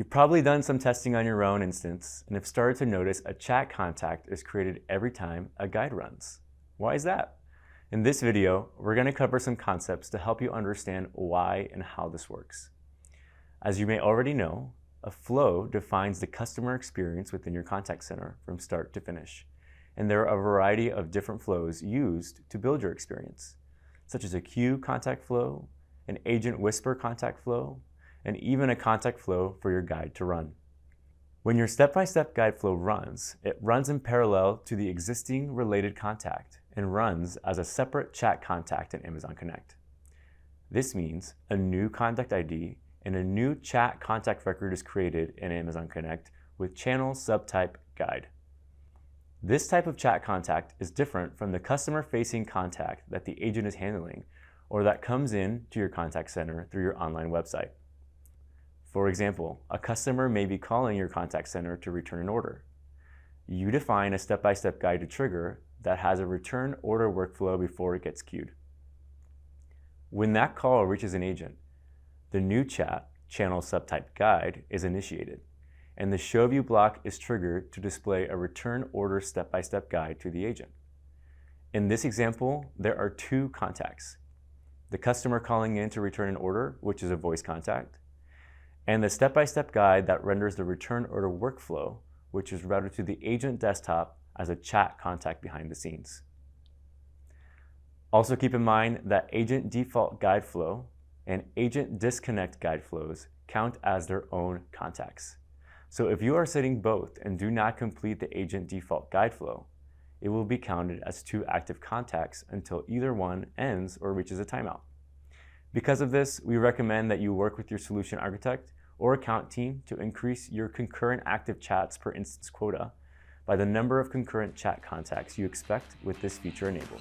You've probably done some testing on your own instance and have started to notice a chat contact is created every time a guide runs. Why is that? In this video, we're going to cover some concepts to help you understand why and how this works. As you may already know, a flow defines the customer experience within your contact center from start to finish. And there are a variety of different flows used to build your experience, such as a queue contact flow, an agent whisper contact flow, and even a contact flow for your guide to run. When your step-by-step guide flow runs, it runs in parallel to the existing related contact and runs as a separate chat contact in Amazon Connect. This means a new contact ID and a new chat contact record is created in Amazon Connect with channel subtype guide. This type of chat contact is different from the customer-facing contact that the agent is handling or that comes in to your contact center through your online website. For example, a customer may be calling your contact center to return an order. You define a step-by-step guide to trigger that has a return order workflow before it gets queued. When that call reaches an agent, the new chat channel subtype guide is initiated, and the show view block is triggered to display a return order step-by-step guide to the agent. In this example, there are two contacts: the customer calling in to return an order, which is a voice contact, and the step-by-step guide that renders the return order workflow, which is routed to the agent desktop as a chat contact behind the scenes. Also keep in mind that agent default guide flow and agent disconnect guide flows count as their own contacts. So if you are setting both and do not complete the agent default guide flow, it will be counted as two active contacts until either one ends or reaches a timeout. Because of this, we recommend that you work with your solution architect or account team to increase your concurrent active chats per instance quota by the number of concurrent chat contacts you expect with this feature enabled.